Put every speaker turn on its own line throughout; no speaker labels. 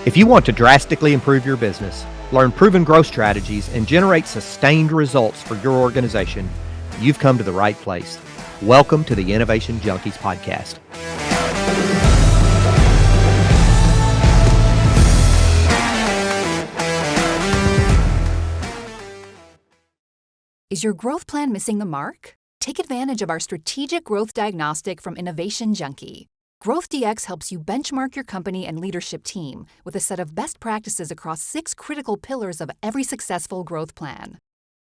If you want to drastically improve your business, learn proven growth strategies, and generate sustained results for your organization, you've come to the right place. Welcome to the Innovation Junkies podcast.
Is your growth plan missing the mark? Take advantage of our strategic growth diagnostic from Innovation Junkie. Growth DX helps you benchmark your company and leadership team with a set of best practices across 6 critical pillars of every successful growth plan.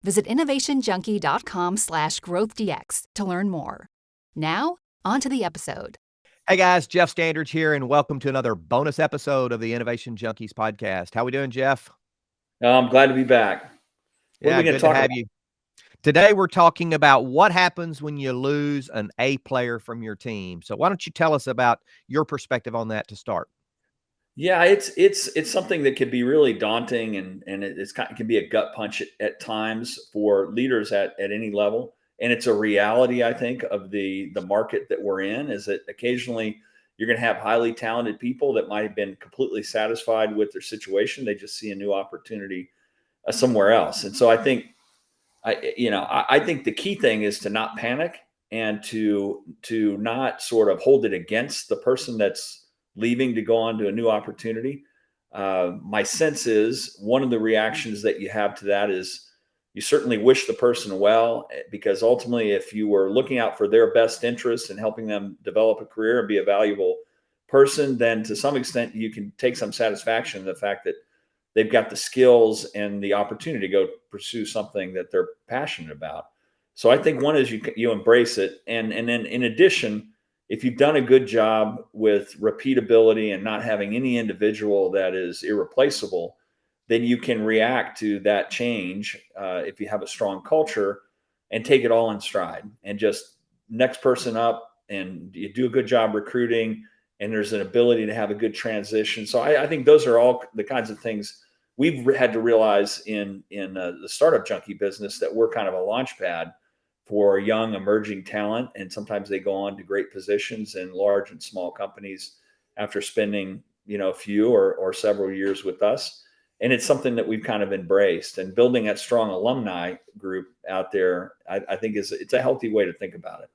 Visit innovationjunkie.com/growthdx to learn more. Now, on to the episode.
Hey guys, Jeff Standridge here, and welcome to another bonus episode of the Innovation Junkies podcast. How we doing, Jeff?
I'm glad to be back. What are we going
good
to talk
have
about?
you. Today we're talking about what happens when you lose an A player from your team. So why don't you tell us about your perspective on that to start?
Yeah, it's something that can be really daunting, and it can be a gut punch at times for leaders at any level. And it's a reality, I think, of the market that we're in, is that occasionally you're going to have highly talented people that might have been completely satisfied with their situation. They just see a new opportunity somewhere else. And so I think I think the key thing is to not panic and to not sort of hold it against the person that's leaving to go on to a new opportunity. My sense is one of the reactions that you have to that is you certainly wish the person well, because ultimately, if you were looking out for their best interests and helping them develop a career and be a valuable person, then to some extent you can take some satisfaction in the fact that they've got the skills and the opportunity to go pursue something that they're passionate about. So I think one is you embrace it. And then in addition, if you've done a good job with repeatability and not having any individual that is irreplaceable, then you can react to that change if you have a strong culture and take it all in stride and just next person up, and you do a good job recruiting, and there's an ability to have a good transition. So I think those are all the kinds of things we've had to realize in the startup junkie business, that we're kind of a launch pad for young emerging talent. And sometimes they go on to great positions in large and small companies after spending, a few or several years with us. And it's something that we've kind of embraced, and building that strong alumni group out there, I think it's a healthy way to think about it.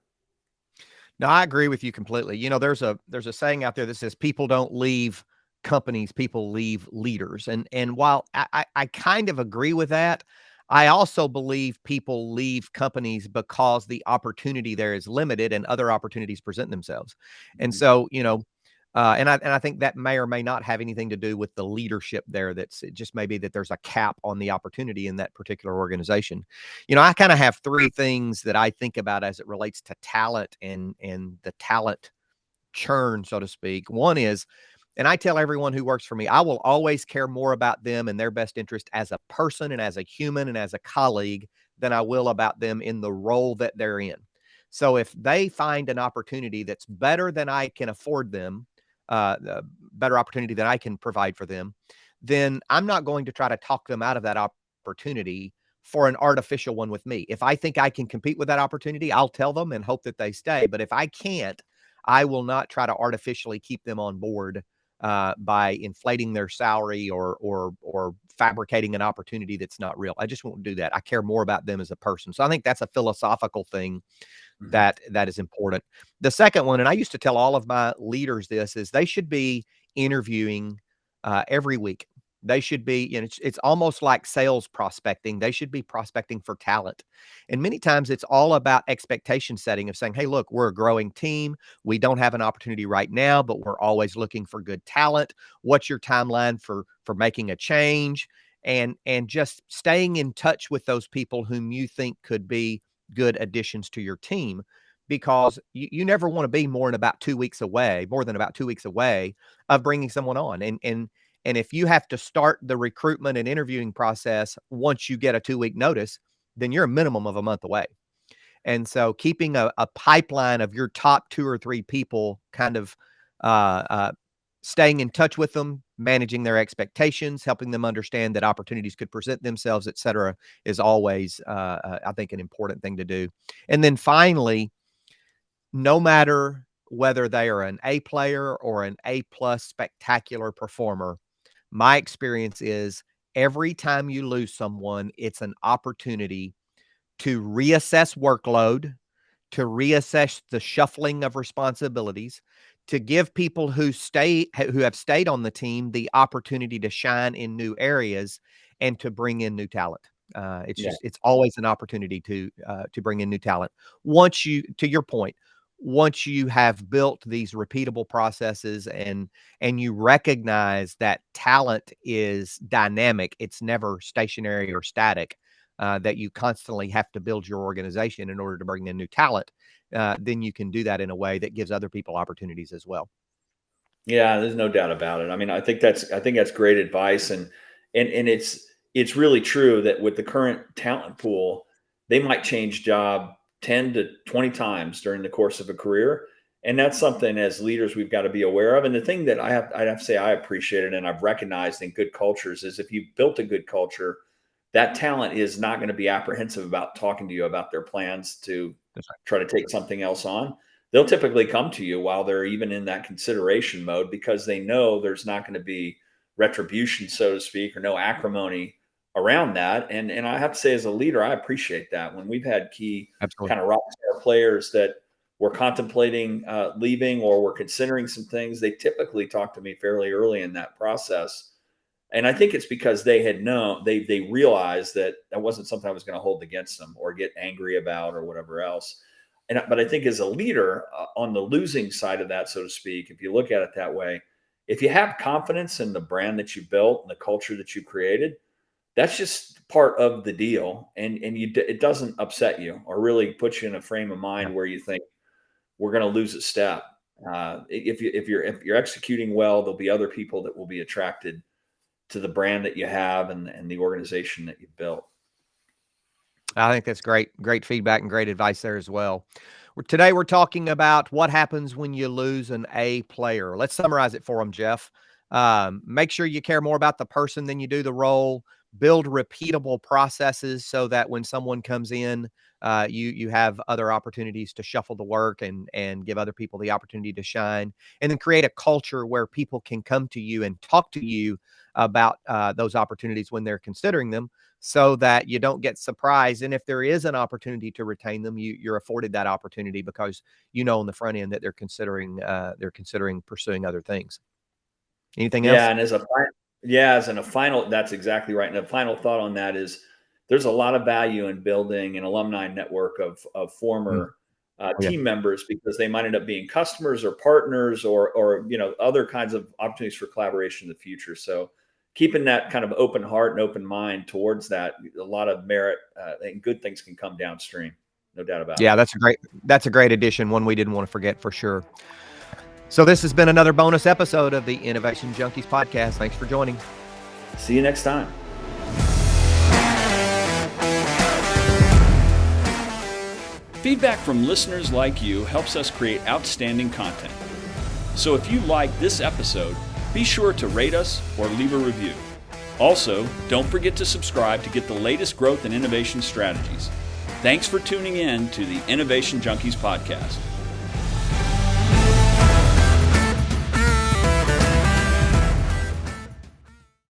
No, I agree with you completely. There's a saying out there that says people don't leave companies, people leave leaders. And while I kind of agree with that, I also believe people leave companies because the opportunity there is limited and other opportunities present themselves. And so, and I think that may or may not have anything to do with the leadership there. It just may be that there's a cap on the opportunity in that particular organization. I kind of have 3 things that I think about as it relates to talent and the talent churn, so to speak. One is, and I tell everyone who works for me, I will always care more about them and their best interest as a person and as a human and as a colleague than I will about them in the role that they're in. So if they find an opportunity that's better than I can afford them, a better opportunity than I can provide for them, then I'm not going to try to talk them out of that opportunity for an artificial one with me. If I think I can compete with that opportunity, I'll tell them and hope that they stay. But if I can't, I will not try to artificially keep them on board by inflating their salary or fabricating an opportunity that's not real. I just won't do that. I care more about them as a person. So I think that's a philosophical thing that is important. The second one, and I used to tell all of my leaders this, is they should be interviewing every week. They should be, it's almost like sales prospecting. They should be prospecting for talent. And many times it's all about expectation setting of saying, hey, look, we're a growing team. We don't have an opportunity right now, but we're always looking for good talent. What's your timeline for making a change? And just staying in touch with those people whom you think could be good additions to your team, because you never want to be more than about 2 weeks away of bringing someone on. And if you have to start the recruitment and interviewing process once you get a 2-week notice, then you're a minimum of a month away. And so keeping a pipeline of your top 2 or 3 people, kind of staying in touch with them, managing their expectations, helping them understand that opportunities could present themselves, et cetera, is always, I think, an important thing to do. And then finally, no matter whether they are an A player or an A+ spectacular performer, my experience is every time you lose someone, it's an opportunity to reassess workload, to reassess the shuffling of responsibilities, to give people who have stayed on the team the opportunity to shine in new areas and to bring in new talent.
Yeah.
It's always an opportunity to bring in new talent. Once you, to your point, once you have built these repeatable processes and you recognize that talent is dynamic, it's never stationary or static, that you constantly have to build your organization in order to bring in new talent, then you can do that in a way that gives other people opportunities as well.
Yeah, there's no doubt about it. I mean, I think that's great advice, and it's really true that with the current talent pool, they might change job 10 to 20 times during the course of a career, and that's something as leaders we've got to be aware of. And the thing that I'd have to say I appreciate it and I've recognized in good cultures is if you've built a good culture, that talent is not going to be apprehensive about talking to you about their plans to
That's right.
try to take something else on. They'll typically come to you while they're even in that consideration mode because they know there's not going to be retribution, so to speak, or no acrimony around that. And I have to say, as a leader, I appreciate that. When we've had key
Absolutely.
kind of rock star players that were contemplating leaving or were considering some things, they typically talk to me fairly early in that process. And I think it's because they had known they realized that that wasn't something I was going to hold against them or get angry about or whatever else. But I think as a leader on the losing side of that, so to speak, if you look at it that way, if you have confidence in the brand that you built and the culture that you created, that's just part of the deal, and it doesn't upset you or really put you in a frame of
Yeah.
mind where you think we're going to lose a step. If you're executing well, there'll be other people that will be attracted to the brand that you have and the organization that you've built.
I think that's great feedback and great advice there as well. Today we're talking about what happens when you lose an A player. Let's summarize it for them, Jeff. Make sure you care more about the person than you do the role. Build repeatable processes so that when someone comes in, you have other opportunities to shuffle the work and give other people the opportunity to shine. And then create a culture where people can come to you and talk to you about those opportunities when they're considering them, so that you don't get surprised. And if there is an opportunity to retain them, you're afforded that opportunity because you know on the front end that they're considering pursuing other things. Anything
Yeah,
else?
and as in a final, that's exactly right. And a final thought on that is there's a lot of value in building an alumni network of
Mm.
former
Oh, yeah.
team members because they might end up being customers or partners or other kinds of opportunities for collaboration in the future. So keeping that kind of open heart and open mind towards that, a lot of merit and good things can come downstream. No doubt about it.
Yeah, that's a great addition, one we didn't want to forget for sure. So this has been another bonus episode of the Innovation Junkies podcast. Thanks for joining.
See you next time.
Feedback from listeners like you helps us create outstanding content. So if you like this episode, be sure to rate us or leave a review. Also, don't forget to subscribe to get the latest growth and innovation strategies. Thanks for tuning in to the Innovation Junkies podcast.